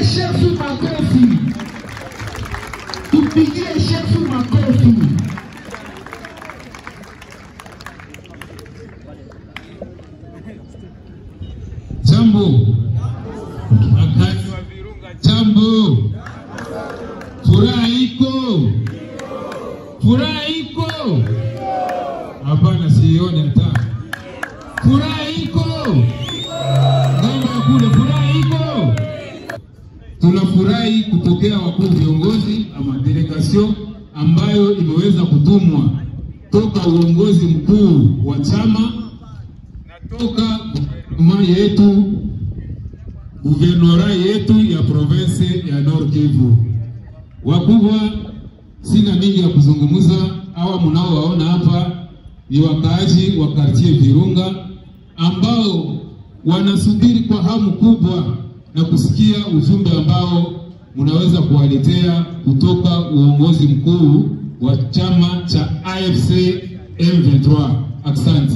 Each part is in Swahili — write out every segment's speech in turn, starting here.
shefu makofi. Tupigie shefu makofi. Jambo. Wakazi wa Virunga jambo. Furaha iko. Furaha iko. Hapana sione hata. Furaha iko. Ngamba kule furaha iko. Tunafurahi kupokea wakuu viongozi ama delegation ambayo imeweza kutumwa toka uongozi mkuu wa chama na toka guvernora yetu ya province ya Nord Kivu. Wakubwa, sina mingi ya kuzungumza. Hawa mnaowaona hapa ni wakaaji wa quartier Virunga ambao wanasubiri kwa hamu kubwa na kusikia ujumbe ambao mnaweza kuwaletea kutoka uongozi mkuu wa chama cha AFC M23. Asante.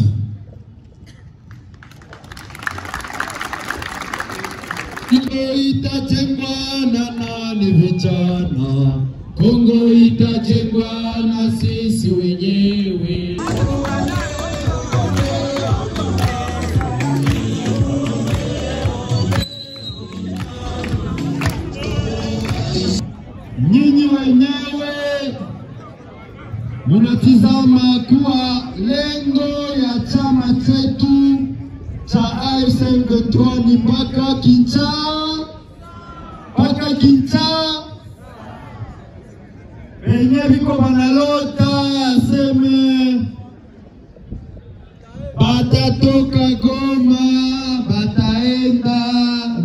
Kongo itajengwa na nani vijana? Kongo itajengwa na sisi wenyewe. Nyinyi wenyewe munatizama kuwa lengo ya chama chetu cha AFC M23 ni mpaka Kinshasa. Wenye viko wanalota seme batatoka Goma, bataenda.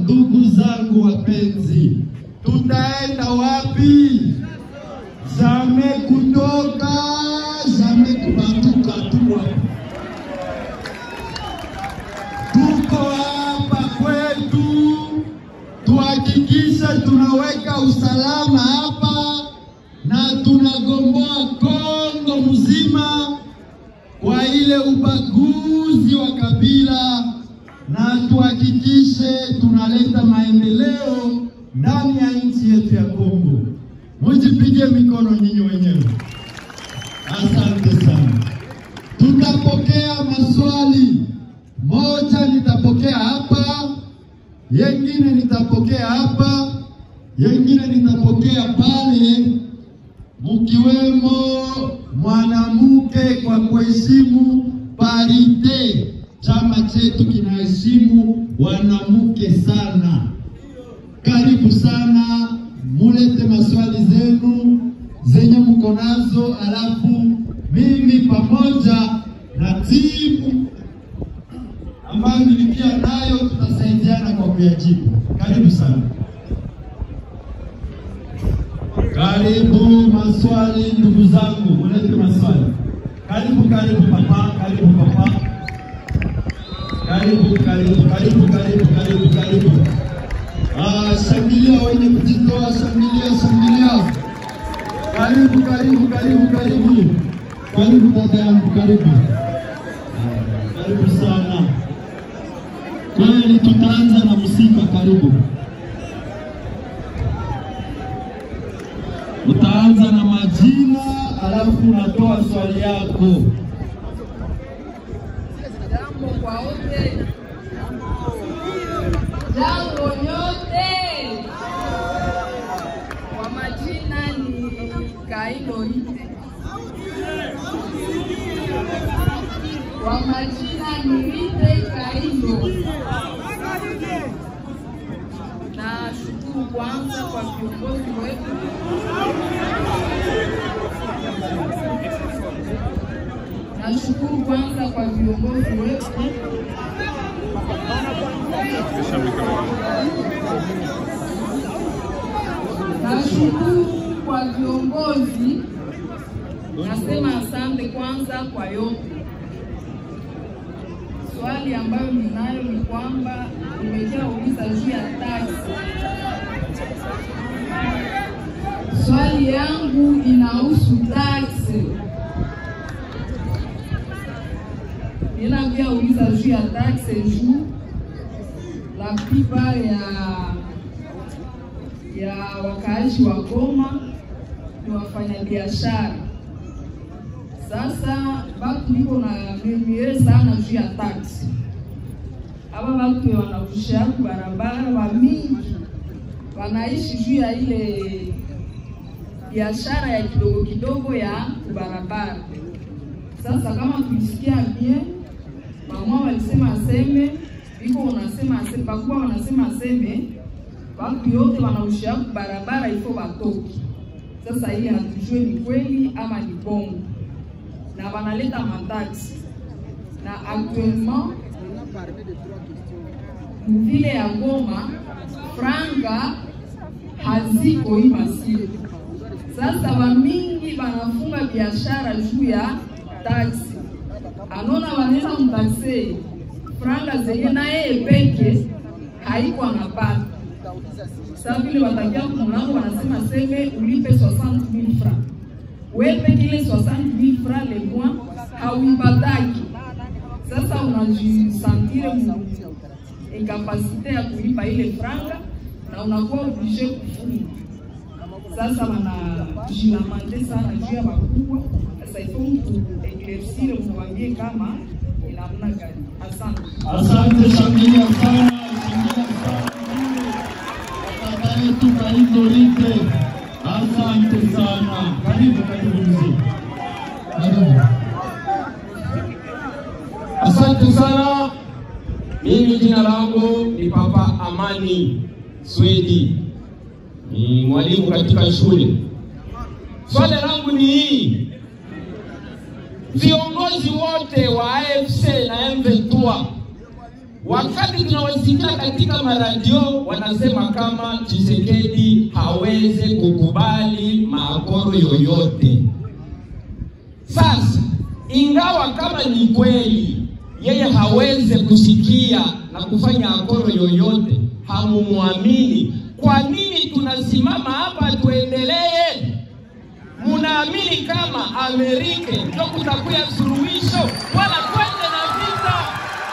Ndugu zangu wapenzi, tutaenda wapi? Jamais kutoka, jamais kubatuka tu. Tuko hapa kwetu, tuhakikishe tunaweka usalama hapa na tunagomboa Kongo mzima kwa ile ubaguzi wa kabila, na tuhakikishe tunaleta maendeleo ndani ya nchi yetu ya Kongo. Mjipigie mikono nyinyi wenyewe. Asante sana. Tutapokea maswali. Moja nitapokea hapa, yengine nitapokea hapa, yengine nitapokea pale, mkiwemo mwanamke, kwa kuheshimu parite. Chama chetu kinaheshimu wanamke sana. Karibu sana, mulete maswali zenu zenye mko nazo, alafu mimi pamoja na timu ambayo nilikia nayo tutasaidiana kwa kuyajibu. Karibu sana. Karibu maswali ndugu zangu, mulete maswali. Karibu papa, karibu papa. Karibu. Shangilia wenye kujitoa, shangilia. Karibu. Karibu dada yangu, karibu. Karibu sana. Kweli tutaanza na msiba, karibu. Utaanza na majina, alafu unatoa swali yako. Jambo kwa wote. Jambo nyote. Kwa majina ni Kailo Ite. Kwa majina ni Ite Kailo. Na shukuru kwanza kwa viongozi wetu. Nashukuru kwanza kwa viongozi wetu. Nashukuru kwa viongozi. Nasema asante kwanza kwa yote. Swali ambayo ninayo ni kwamba nimeshauliza juu ya tax. Swali yangu inahusu tax. Ninaambia uliza juu ya tax juu la plupart ya wakaaji wa Goma ni wafanyabiashara. Sasa batu liko na mimiere sana juu ya taksi. Aba batu wanavushia barabara wa mingi wanaishi juu ya ile biashara ya kidogo kidogo ya barabara. Sasa kama tulisikia bien, mama walisema aseme, iko unasema aseme, bakuwa wanasema aseme, watu yote wanavushia barabara ifo batoki. Sasa hii hatujue ni kweli ama ni bongo. Na wanaleta mataksi. Na actuellement vile ya Goma franga haziko hii masiri. Sasa wamingi wanafunga biashara juu ya taksi. Anona wanena mtaksi franga zenye na yeye peke haiko anapata. Sasa vile watakia kumlango wanasema seme ulipe 60,000 francs. Wewe kile 60,000 francs le mois hauipataki. Sasa unajisantire incapacité ya kulipa ile franga na unakuwa obligé kufunga. Sasa wanajilamande sana juu ya wakubwa. Sasa ifo mtu eclaircir mwambie kama ina namna gani. Asante. Asante Shamia sana. Tukaidorite. Asante sana. Karibu mzee. Asante sana. Mimi jina langu ni Papa Amani Swedi. Ni mwalimu katika shule. Swali langu ni hii. Viongozi wote wa AFC na M23 wakati tunawasikia katika maradio wanasema kama Tshisekedi hawezi kukubali maakoro yoyote. Sasa ingawa kama ni kweli yeye hawezi kusikia na kufanya akoro yoyote, hamumuamini, kwa nini tunasimama hapa tuendelee? Munaamini kama Amerika ndio kutakuya suluhisho, wala twende na vita?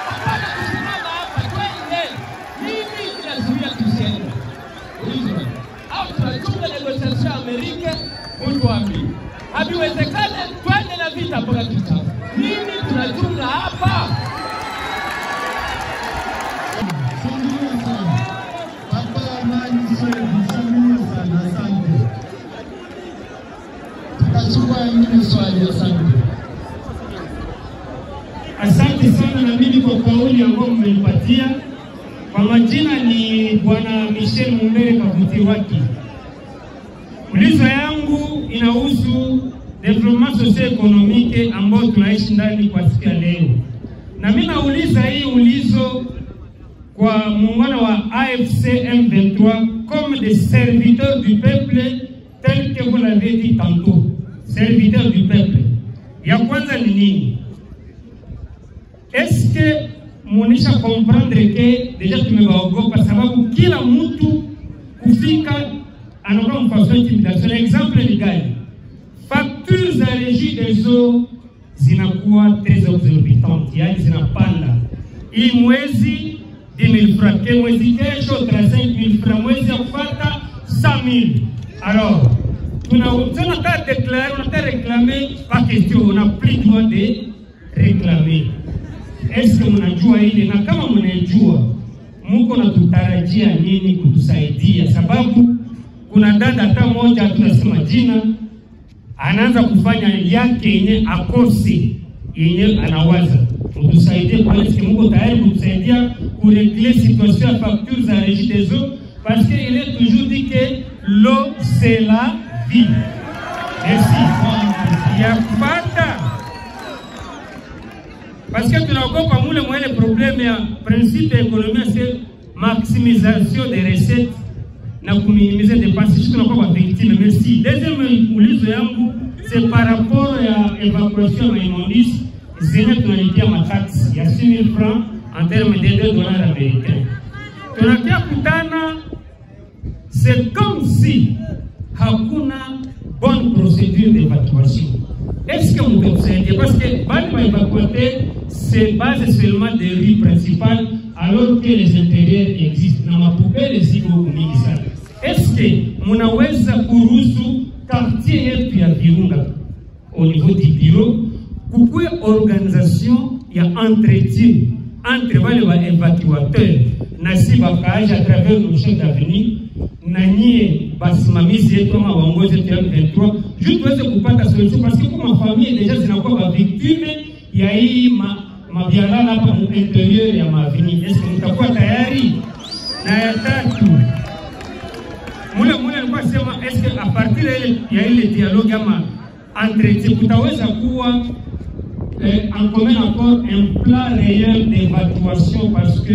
Hapana, kusimama hapa twende. Nini tunazuia tusiende? Ulizo au tunachunga negotiation Amerika mtu wapi? Habiwezekane twende na vita mpaka tuta. Nini tunachunga hapa? Asante sana na mimi kwa kauli ambayo mmenipatia. Kwa majina ni Bwana Michel Mumbere Kavuti waki. Ulizo yangu inahusu development socio-economique ambao tunaishi ndani kwa siku ya leo. Na mimi nauliza hii ulizo kwa muungano wa AFC M23 comme des serviteurs du peuple tel que vous l'avez dit tantôt. Serviteurs du peuple. Ya kwanza ni nini? Est-ce que munisha comprendre que deja tumewaogopa sababu kila mtu kufika anakuwa mfano intimidation. Exemple ni gani? Factures za régie des eaux zinakuwa très exorbitantes, yani zinapanda. Hii mwezi 10,000 francs, mwezi kesho 35,000 francs, mwezi ya kufuata 100,000. Alors, on a pas déclaré, on a pas réclamé, pas question, on n'a plus droit de réclamer. Est-ce que mnajua ile? Na kama mnajua, mko na tutarajia nini kutusaidia? Sababu kuna dada hata moja tunasema jina anaanza kufanya yake yenye akosi yenye anawaza. Mtusaidie kwa nini mko tayari kutusaidia kuregler situation ya facture za régie des eaux parce que il est toujours dit que l'eau c'est la vie. Merci. Ya kupata parce que tunaogopa mule mwele problème ya principe économique c'est maximisation des recettes na kuminimiser dépenses. Sisi tunakuwa victime. Merci. Deuxième ulizo yangu c'est par rapport ya évacuation ya immondices zenye tunalipia mataxi ya 6,000 francs en termes de $2 américains. Tunakia kutana c'est comme si hakuna bonne procédure d'évacuation. Est-ce que vous pouvez observer? Parce que bali ma évacuer c'est base seulement des rues principales alors que les intérieurs existent. Dans ma poubelle, les ziko mingi sana. Est-ce que munaweza kuruhusu quartier yetu ya Virunga au niveau du bureau kukuwe organisation ya entretien entre wale wa evacuateur na si bakaaji à travers le chef d'avenue na nyie basimamizi yetu ama waongozi yetu ya M23 juu tuweze kupata solution, parce que kwa famille deja zinakuwa ba victime ya hii mabialala hapa mu interieur ya mavini. Est-ce que mtakuwa tayari? Na ya tatu mule alikuwa sema est-ce que à partir ya ile dialogue ama entretien kutaweza kuwa en commun accord un plan réel d'évacuation, parce que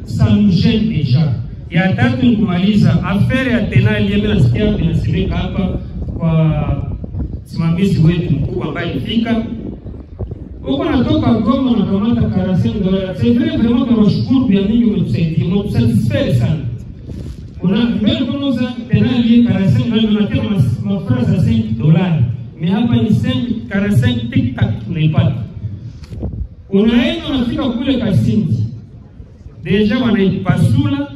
ça nous gêne déjà. Ya tatu ni kumaliza affaire ya Tenali ya bila sikia tunasemeka hapa kwa simamizi wetu mkuu ambaye alifika huko natoka Goma na kamata $45. C'est vrai vraiment que nashukuru bien mingi umetusaidia, umetusatisfaire sana. Kuna mbele kunoza Tenali $45 na tena mafrase za $5, mais hapa ni 45 tic tac tunaipata. Unaenda unafika kule Kasindi deja wanaipasula,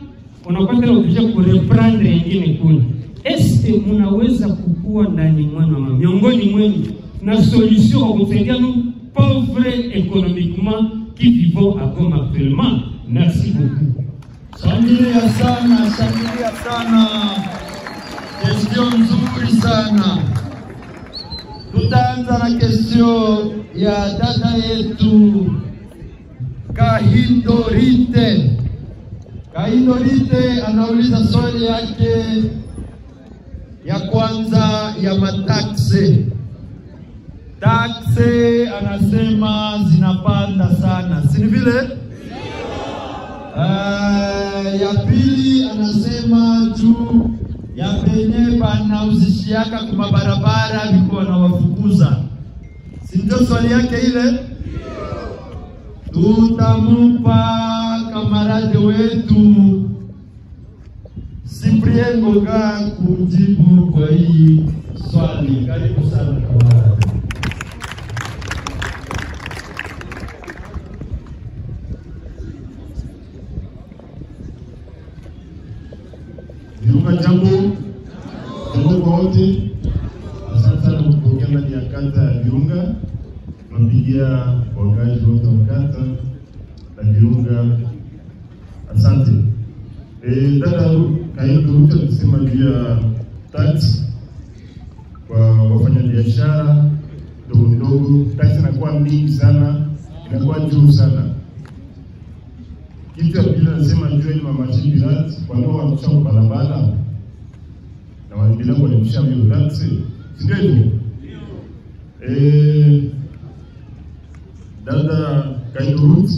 unakuwa tena ukija kureprendre ingine kule. Est-ce que munaweza kukua ndani mwenu miongoni mwenu na solution kwa kusaidia nous pauvres économiquement qui vivons à Goma actuellement? Merci beaucoup. Shangilia sana. Question nzuri sana. Tutaanza na question ya dada yetu Kahindorite. Kahindorite anauliza swali yake ya kwanza ya mataxe. Taxe anasema zinapanda sana, si vile? Ya pili anasema juu ya penye banauzishiaka kwa barabara biko wanawafukuza. Si ndio swali yake ile? Tutamupa kamarade wetu Cyprien Ngoga kujibu kwa hii swali. Karibu sana kamarade. Virunga jambo kwa wote. Asante sana kupokea ndani ya kata ya Virunga. Tunapigia wakazi wote wa kata na Virunga. Asante. Dada Kahindorite alisema juu ya tax kwa wafanya biashara ndogo. Tax inakuwa mingi sana, inakuwa juu sana. Kitu ya pili anasema juu ya mamachi pirate kwa ndio wanachukua kwa barabara na wanaendelea kulipisha hiyo tax. Ndio hivyo. Dada Kahindorite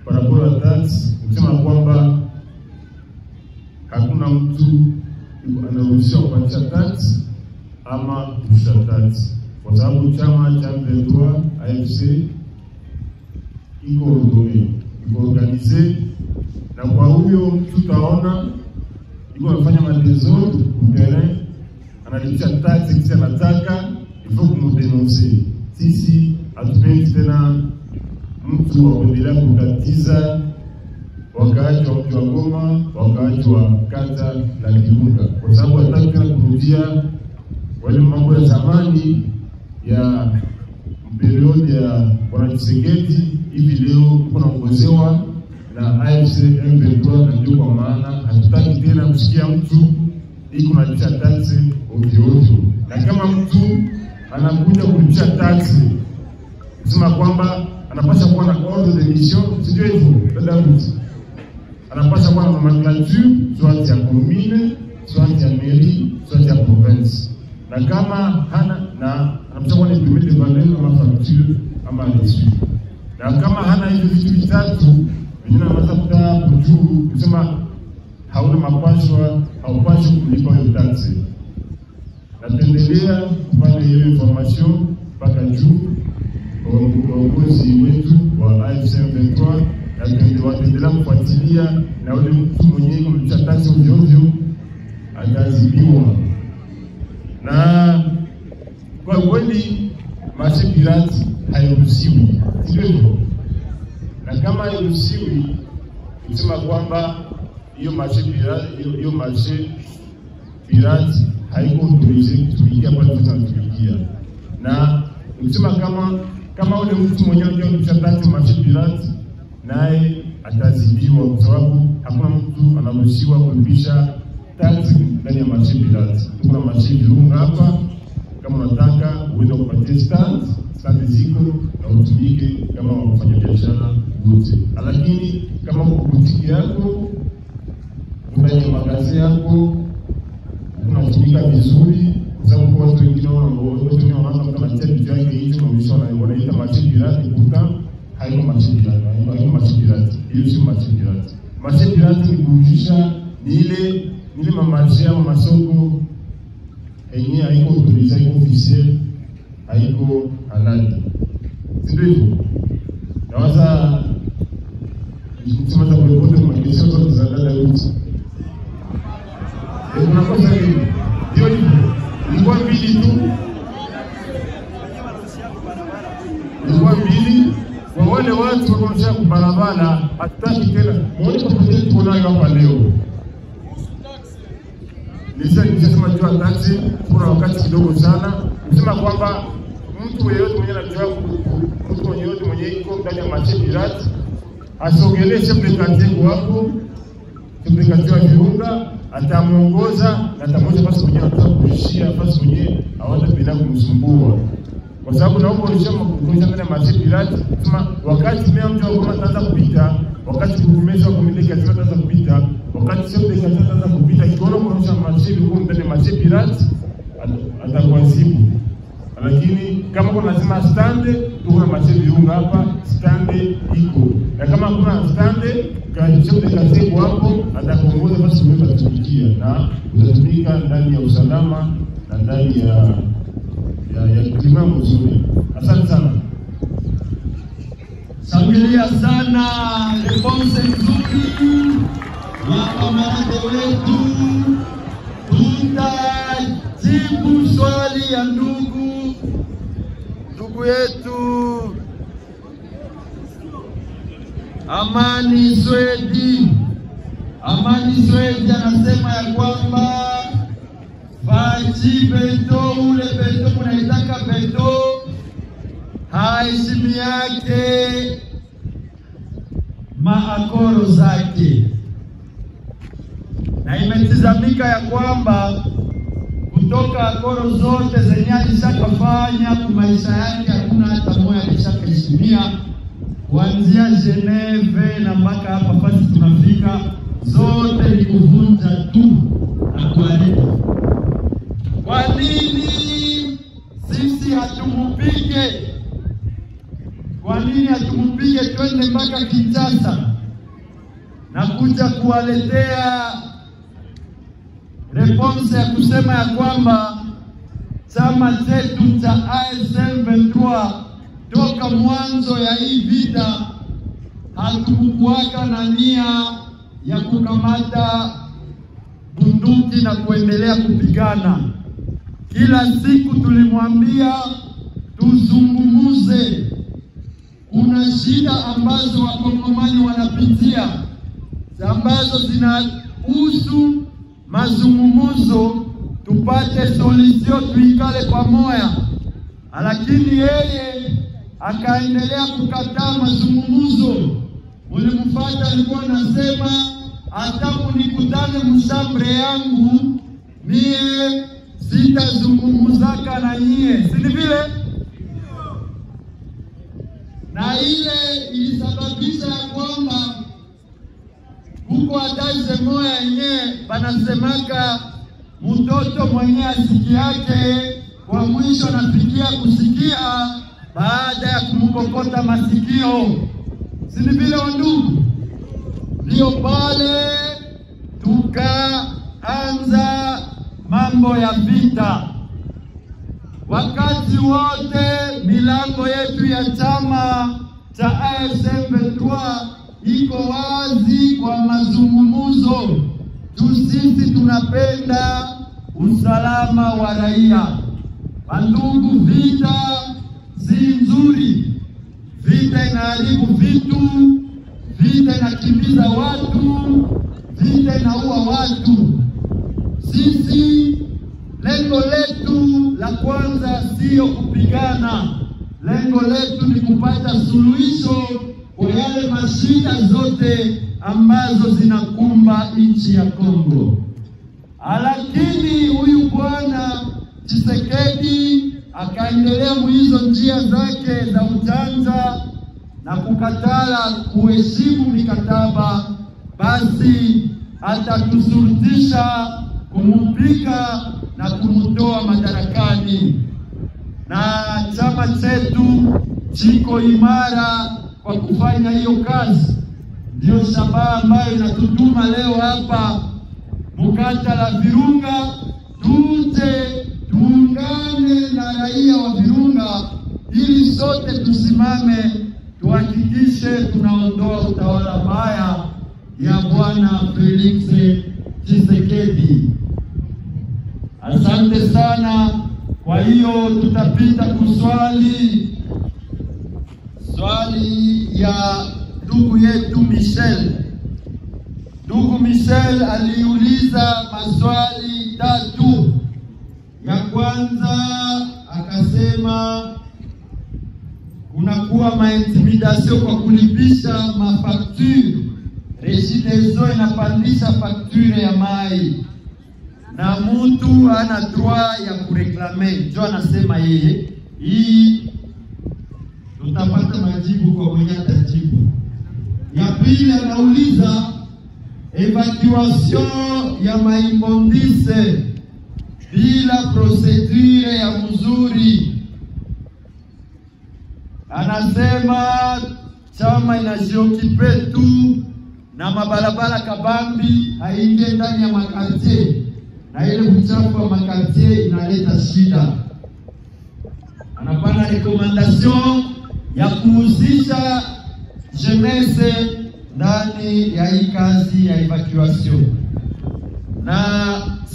parapora tax kusema kwamba hakuna mtu anaruhusiwa kupatia tax ama kushusha tax, kwa sababu chama cha M23 AFC iko organize, na kwa huyo mtu taona iko anafanya matezoro kuterrain, analipisha tax kisi anataka, ifo kumudenonse. Sisi hatupendi tena mtu wa kuendelea kukatiza wakaaji wa mji wa Goma, wakaaji wa kata la Virunga, kwa sababu hataki tena kurudia wale mambo ya zamani ya periodi ya Bwana Tshisekedi. Hivi leo kuna ongozewa na AFC M23, na ndio kwa maana hatutaki tena kusikia mtu iko analipisha taksi ovyo. Na kama mtu anakuja kulipisha taksi kusema kwamba anapaswa kuwa na ordre de mission, sio hivyo dada mtu. Anapaswa kuwa na nomenclature soit ya commune, soit ya mairie, soit ya province. Na kama hana na anapaswa kuwa na permis de vendre ama facture ama reçu. Na kama hana hizo vitu vitatu, wengine wanaweza kutaa kujuu kusema hauna mapashwa, haupaswi kulipa hiyo taksi. Napendelea kupata hiyo information mpaka juu waongozi wetu wa AFC M23, na watendelea kufuatilia na ule mtu mwenyewe kumlipisha taksi ovyo ataadhibiwa. Na kwa kweli marché pirate hairuhusiwi, sio hivyo? Na kama hairuhusiwi kusema kwamba hiyo marché pirate haiko autorisé kutumikia pale tunatumikia. Na ukisema kama ule mtu mwenyewe ndio mchakato marché pirate, naye atazidiwa kwa sababu hakuna mtu anaruhusiwa kulipisha tax ndani ya marché pirate. Kuna marché Virunga hapa, kama unataka uende kupatia stand ziko na utumike kama wafanya biashara wote. Lakini kama boutique yako ndani ya magazi yako unatumika vizuri, kwa sababu watu wengine wanaona kama vitu yake hizo wanaita marché pirate, kuka haiko marché pirate, haiko marché pirate. Hiyo sio marché pirate. Marché pirate ni kuuzisha ni ile mamarché ya masoko yenye haiko autorisé, haiko officiel, haiko halali. Ndio hivyo. Nawaza mtumata kwa kote kwa kesho zote za dada yote. Kuna kosa hivi. Ndio hivyo. Ilikuwa mbili tu. Ilikuwa mbili. Kwa wale watu wanaoshia kubarabara hatutaki tena. Muone kwa kote tunayo hapa leo. Nilisema jua taxi kuna wakati kidogo sana. Nisema kwamba mtu yeyote mwenye anajua mtu yeyote mwenye iko ndani ya marché pirate asogelee chef de quartier wako, chef de quartier wa Virunga, atamuongoza na atamwonyesha basi mwenye anataka kuishia basi mwenye hawata bila kumsumbua. Kwa sababu naomba ulisema kukuonyesha ndani ya marché pirate, sema wakati mimi mtu wako ataanza kupita, wakati kumesha komite kazi ataanza kupita, wakati chef de quartier ataanza kupita, kiona kuonyesha marché huko ndani ya marché pirate atakuadhibu. Lakini kama kuna lazima stande, kuna marché Virunga hapa, stande iko. Na kama kuna stande, kwa chef de quartier hapo atakuongoza basi wewe utatumikia na utatumika ndani ya usalama na ndani ya kilima mzuri. Asante sana. Shangilia sana response nzuri ya kamarade wetu. Tutajibu swali ya ndugu yetu Amani Swedi. Amani Swedi anasema ya kwamba faji beto ule beto kunaitaka beto haheshimi yake maakoro zake, na imetizamika ya kwamba kutoka akoro zote zenye alishakafanya kwa maisha yake hakuna hata moja alishakaheshimia, kuanzia Geneve na mpaka hapa fasi tunafika, zote ni kuvunja tu na kuharibu. Kwa nini sisi hatumupige? Kwa nini hatumupige twende mpaka Kinshasa na kuja kuwaletea response ya kusema ya kwamba chama chetu cha AFC/M23 toka mwanzo ya hii vita hatukukuwaka na nia ya kukamata bunduki na kuendelea kupigana. Kila siku tulimwambia tuzungumuze. Kuna shida ambazo wakongomani wanapitia ambazo zinahusu mazungumuzo, tupate solution, tuikale pamoja. Lakini yeye akaendelea kukataa mazungumuzo. Ulimfuata alikuwa anasema hata mnikutane mshambre yangu mie sitazungumuzaka na nyie, si vile? Na ile ilisababisha ya kwamba huko adaje moya yenyewe banasemaka mtoto mwenye asiki yake kwa mwisho nafikia kusikia baada ya kumkokota masikio, si vile wandugu? Ndio pale tukaanza mambo ya vita. Wakati wote milango yetu ya chama cha AFC/M23 iko wazi kwa mazungumzo. Sisi tunapenda usalama wa raia. Bandugu, vita si nzuri. Vita inaharibu vitu, vita inakimbiza watu, vita inaua watu. Sisi lengo letu la kwanza sio kupigana, lengo letu ni kupata suluhisho kwa yale mashida zote ambazo zinakumba nchi ya Kongo. Lakini huyu bwana Tshisekedi akaendelea hizo njia zake za ujanja na kukatala kuheshimu mikataba, basi atatusurutisha kumupika na kumtoa madarakani. Na chama chetu chiko imara kwa kufanya hiyo kazi. Ndio shabaha ambayo inatutuma leo hapa mkata la Virunga, tuje tuungane na raia wa Virunga ili sote tusimame tuhakikishe tunaondoa utawala mbaya ya bwana Felix Tshisekedi. Asante sana. Kwa hiyo tutapita kuswali ya ndugu yetu Michel. Ndugu Michel aliuliza maswali 3. Ya kwanza akasema kunakuwa maintimidation kwa kulipisha mafakture. Regideso inapandisha fakture ya mai na mtu ana droit ya kureklame. Jo anasema yeye hii tutapata majibu kwa mwenye atajibu. Ya pili anauliza evacuation ya maimbondise bila procedure ya mzuri. Anasema chama inajiokipe tu na mabarabara kabambi, haingie ndani ya makartier, na ile uchafu wa makartier inaleta shida. Anapana recommendation ya kuhusisha jeunesse ndani ya hii kazi ya evacuation. Na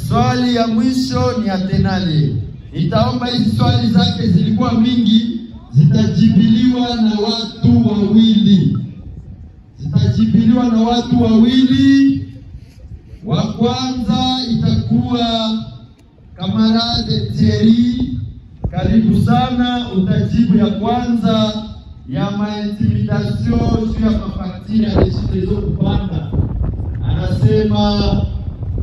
swali ya mwisho ni Atenale. Nitaomba hizi swali zake zilikuwa mingi, zitajibiliwa na watu wawili. Wa kwanza itakuwa kamarade Thierry. Karibu sana, utajibu ya kwanza ya maintimidation juu ya mafaktiri ya Regideso kupanda. Anasema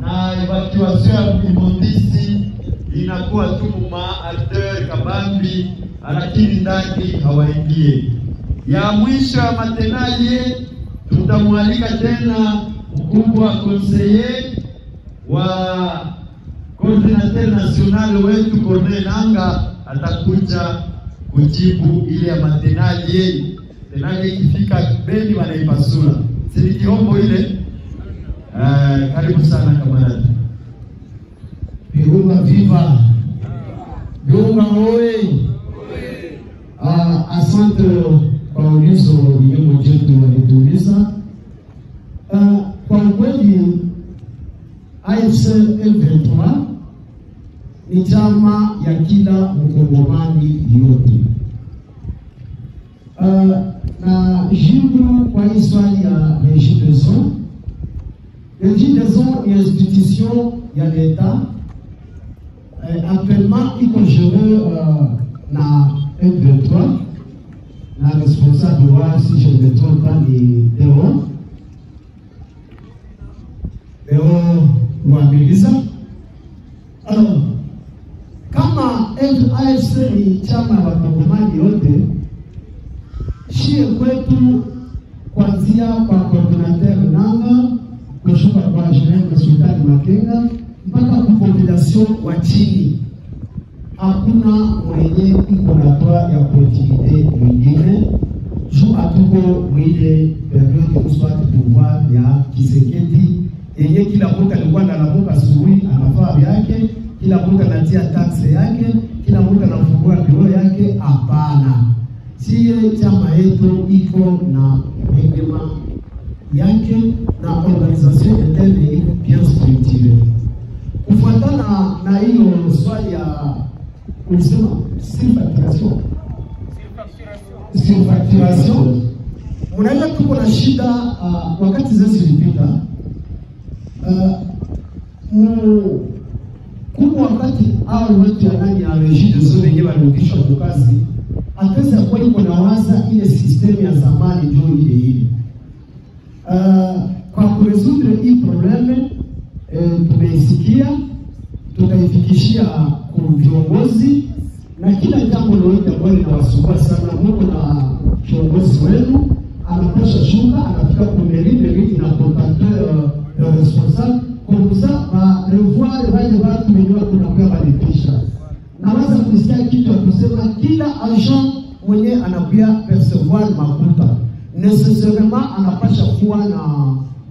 na evacuation ya imondisi inakuwa tu ma-acteur kabambi, lakini ndani hawaingie. Ya mwisho ya Matenalie tutamwalika tena mkubwa conseiller wa coordinateur national wetu Corneille Nangaa, atakuja kujibu ile ya Matenalie. Tenalie ikifika Beni wanaipasura. Sisi kiombo ile. Karibu sana kamaradi. Virunga viva. Virunga oye. Asante kwa ulizo yemo jetu walituuliza. Kwa ukweli AFC M23 ni chama ya kila mkongomani yote. Na jibu kwa hii swali ya Regideso. Regideso ni institution ya l'État. Actuellement, il est géré na M23, na responsable si je ne me trompe pas, ni Deo Wamiliza. Alors, kama AFC ni chama wa Kongomani yote, shie kwetu kuanzia kwa coordinateur Nangaa kushuka kwa General Sultani Makenga mpaka kwa population wa chini, hakuna mwenye iko na droit ya kuintimide mwingine juu atuko mwile periode kuswati pouvoir ya Tshisekedi yenye kila mtu alikuwa analamuka asubuhi anafaa vyake, kila mtu anatia taxe yake, kila mtu anafungua biro yake. Hapana, sie chama yetu iko na reglement yake na organisation interne iko bien structurée. Kufuatana na hiyo swali ya kusema surfacturation, unaenda tuko na shida wakati zezi zilipita. Kuna wakati hao wetu ya nani ya rejide zote wenyewe walirudishwa kwa kazi, ataweza kuwa iko na waza ile system ya zamani ndio ile ile. Kwa kuresoudre hii probleme tumeisikia, tukaifikishia kwa viongozi, na kila jambo lolote ambalo linawasumbua sana, Mungu na kiongozi wenu anapasha shuka, anafika kumeli na contacter responsable comme ça va revoir wale watu wenyewe tunakuwa walipisha. Naweza kusikia kitu ya kusema kila agent mwenye anakuya percevoir makuta necessairement anapasha kuwa na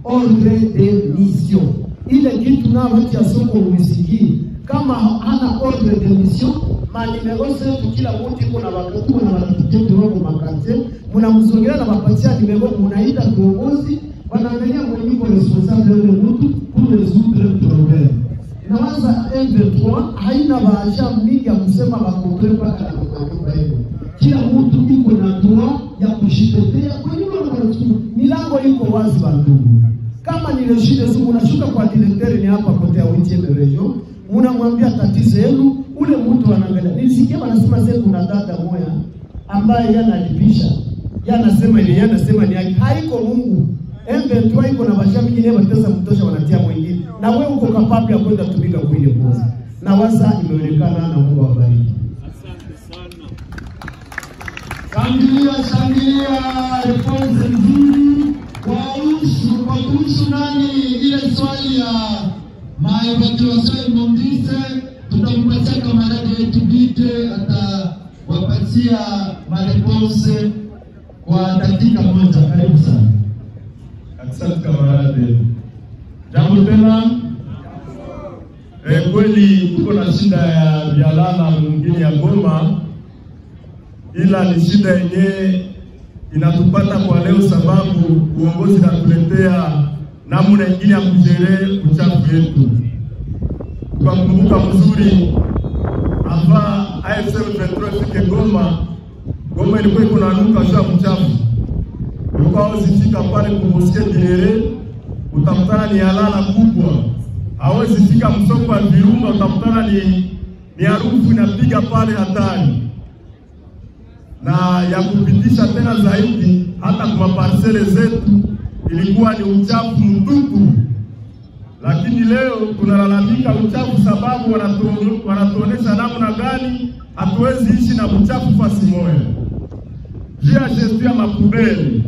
ordre de mission. Ile kitu na watu ya soko usikie kama hana ordre de mission, manimero zetu kila mtu iko na wakati na watu wako makate, mnamsongelea na mapatia nimero, mnaita kiongozi, wanaangalia mwenyewe responsable yule mtu pour résoudre le problème. Nawaza M23 haina baasha mingi ya kusema bakontrole paka na kwa hiyo. Kila mtu iko na droit ya kujitetea kwa hiyo milango iko wazi bandugu. Kama ni rejide sumu unashuka kwa directeur ni hapa kote ya 8e region, mnamwambia tatizo yenu, ule mtu anaangalia. Nilisikia wanasema sasa kuna dada moja ambaye yanalipisha. Yanasema ile yanasema ni yake. Haiko Mungu. M23 iko na basha mingi neba pesa mtosha wanatia mwingine. Na wewe uko capable ya kwenda kutumika kwa ile boss. Na waza imeonekana na Mungu awabariki. Asante sana. Shangilia response nzuri kwa kuhusu nani ile swali ya maevacuation mondise, tutampatia kamarade yetu Bite atawapatia maresponse kwa dakika moja. Karibu sana. Asante kamarade. Jambo tena. Kweli tuko na shida ya Bialala mwingine ya Goma, ila ni shida yenyewe inatupata kwa leo sababu uongozi natuletea namna nyingine ya kujere uchafu yetu. Kwa kumbuka mzuri hapa AFC M23 fike Goma ilikuwa iko na nuka sha mchafu. Ulikuwa usifika pale kumosikia Direre utakutana ni alala kubwa. Hawezi fika msoko wa Virunga utakutana ni harufu inapiga pale hatari. Na ya kupitisha tena zaidi hata kwa parcele zetu ilikuwa ni uchafu mtupu. Lakini leo tunalalamika uchafu sababu wanatuonesha namna gani hatuwezi ishi na uchafu fasi moja. Jia gestion ya mapubeli.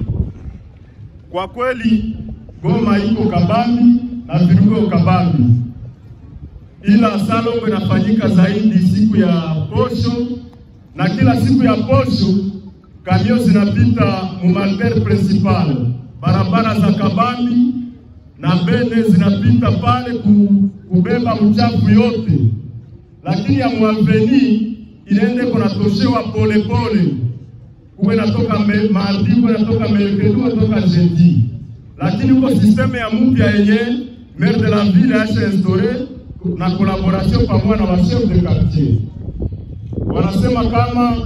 Kwa kweli Goma iko kabambi na Virunga kabambi. Ila Salongo inafanyika zaidi siku ya posho, na kila siku ya posho kamio zinapita mumalter principal, barabara za kabambi na bene zinapita pale kubeba uchafu yote. Lakini ya muaveni inaende kuna toshewa pole pole. Kuwe natoka mardi, kuwe natoka mercredi, kuwe natoka jeudi. Lakini uko systeme ya mpya yenye maire de la ville a instauré na collaboration pamoja na chef de quartier. Wanasema kama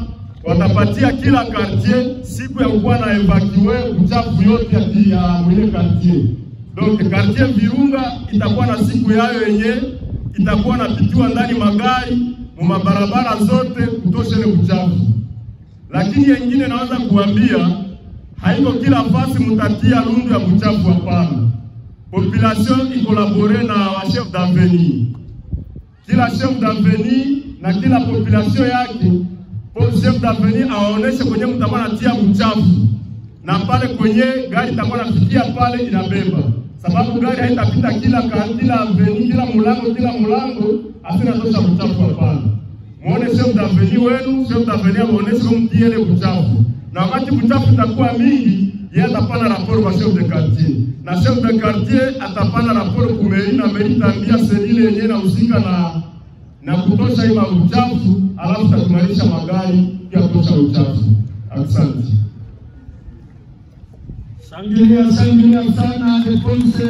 watapatia kila quartier siku ya kuwa na evacue uchafu yote ya mwile quartier. Donc quartier Virunga itakuwa na siku yayo yenye itakuwa na pitiwa ndani magari mu mabarabara zote kutosha ile uchafu. Lakini yengine naanza kuambia haiko kila fasi mtatia lundu ya uchafu hapana. Population ikolabore na wa chef d'avenir. Kila chef d'avenir na kila population yake, chef d'avenir aoneshe kwenye mtakuwa natia uchafu. Na pale kwenye gari itakuwa nafikia pale inabeba. Sababu gari haitapita kila avenue, kila mulango asina tosha uchafu hapana. Muone chef d'avenir wenu, chef d'avenir aoneshe kumtie ile uchafu. Na wakati uchafu itakuwa mingi, yeye atapana rapport kwa chef de quartier. Na chef de quartier atapana rapport kwa mairie, na mairie itaambia selile yenyewe na usika na kutosha hii uchafu, alafu tatumanisha magari ya kutosha uchafu. Asante. Shangilia sana, response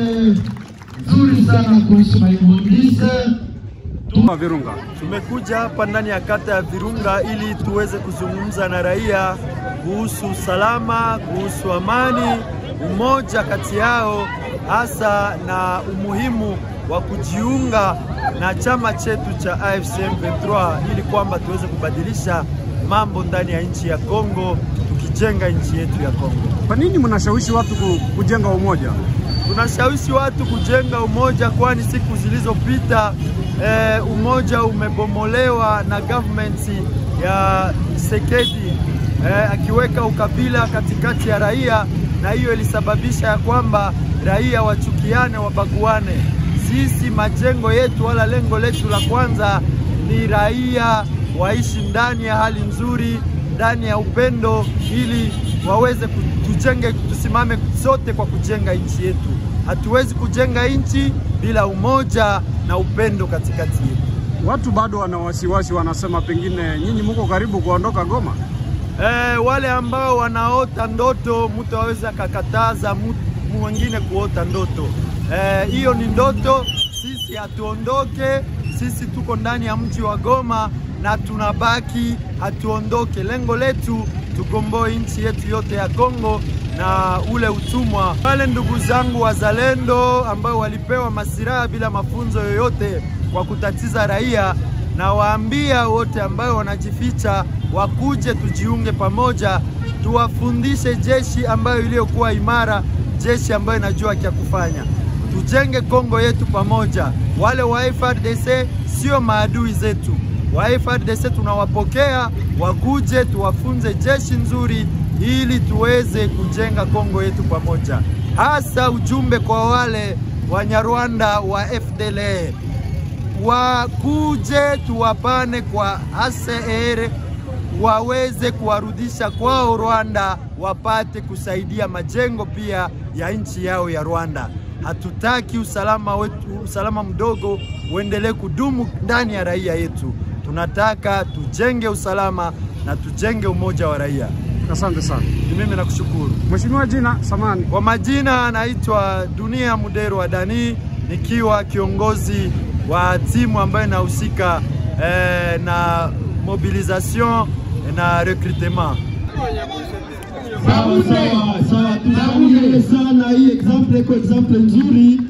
nzuri sana kuhusu maimondise. Virunga. Tumekuja hapa ndani ya kata ya Virunga ili tuweze kuzungumza na raia kuhusu usalama, kuhusu amani, umoja kati yao hasa na umuhimu wa kujiunga na chama chetu cha AFC M23 ili kwamba tuweze kubadilisha mambo ndani ya nchi ya Kongo, tukijenga nchi yetu ya Kongo. Kwa nini mnashawishi watu kujenga umoja? Tunashawishi watu kujenga umoja kwani siku zilizopita umoja umebomolewa na government ya Tshisekedi akiweka ukabila katikati ya raia, na hiyo ilisababisha ya kwamba raia wachukiane, wabaguane. Sisi majengo yetu wala lengo letu la kwanza ni raia waishi ndani ya hali nzuri, ndani ya upendo, ili waweze tujenge, tusimame sote kwa kujenga nchi yetu. Hatuwezi kujenga nchi bila umoja na upendo katikati yetu. Watu bado wana wasiwasi, wanasema pengine nyinyi mko karibu kuondoka Goma. Wale ambao wanaota ndoto, mtu aweza kakataza mwingine kuota ndoto. Hiyo ni ndoto. Sisi hatuondoke, sisi tuko ndani ya mji wa Goma na tunabaki, hatuondoke. Lengo letu tugomboe nchi yetu yote ya Kongo na ule utumwa. Wale ndugu zangu wazalendo ambao walipewa masiraha bila mafunzo yoyote kwa kutatiza raia, na waambia wote ambao wanajificha wakuje, tujiunge pamoja, tuwafundishe jeshi ambayo iliyokuwa imara, jeshi ambayo inajua kia kufanya. Tujenge Kongo yetu pamoja. Wale wa FARDC sio maadui zetu. Wa FARDC tunawapokea, wakuje tuwafunze jeshi nzuri ili tuweze kujenga Kongo yetu pamoja. Hasa ujumbe kwa wale Wanyarwanda wa FDLR, wakuje tuwapane kwa HCR waweze kuwarudisha kwao Rwanda, wapate kusaidia majengo pia ya nchi yao ya Rwanda. Hatutaki usalama mdogo uendelee kudumu ndani ya raia yetu. Tunataka tujenge usalama na tujenge umoja wa raia. Asante sana. Mimi nakushukuru. Mheshimiwa, jina samani? Kwa majina naitwa Dunia Muderwa Dani, nikiwa kiongozi wa timu ambayo inahusika na mobilisation na recrutement. Sawa, tunashukuru sana. Hii example nzuri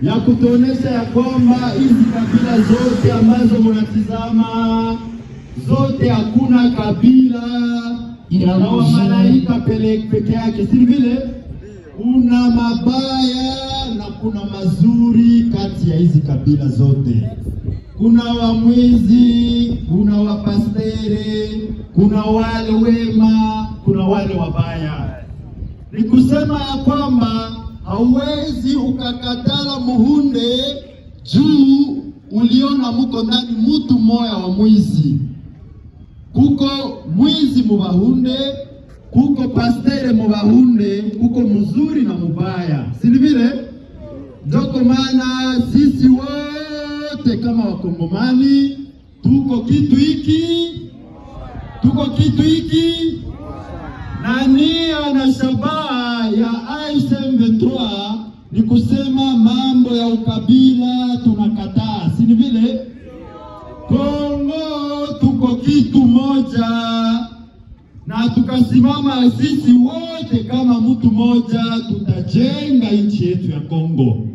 ya kutuonesha ya kwamba hizi kabila zote ambazo mnatizama zote, hakuna kabila na malaika peke yake, si vile? Kuna mabaya na kuna mazuri kati ya hizi kabila zote. Kuna wamwizi, kuna wapastere, kuna wale wema, kuna wale wabaya. Ni kusema ya kwamba hauwezi ukakatala muhunde juu uliona muko ndani mutu moya wa mwizi. Kuko mwizi mubahunde, kuko pastere mubahunde, kuko mzuri na mubaya, si vile? Ndoko maana sisi wote kama Wakongomani tuko kitu hiki, na nia na shabaha ya AFC M23 ni kusema mambo ya ukabila tunakataa, si vile? Kongo tuko kitu moja, na tukasimama sisi wote kama mtu moja, tutajenga nchi yetu ya Kongo.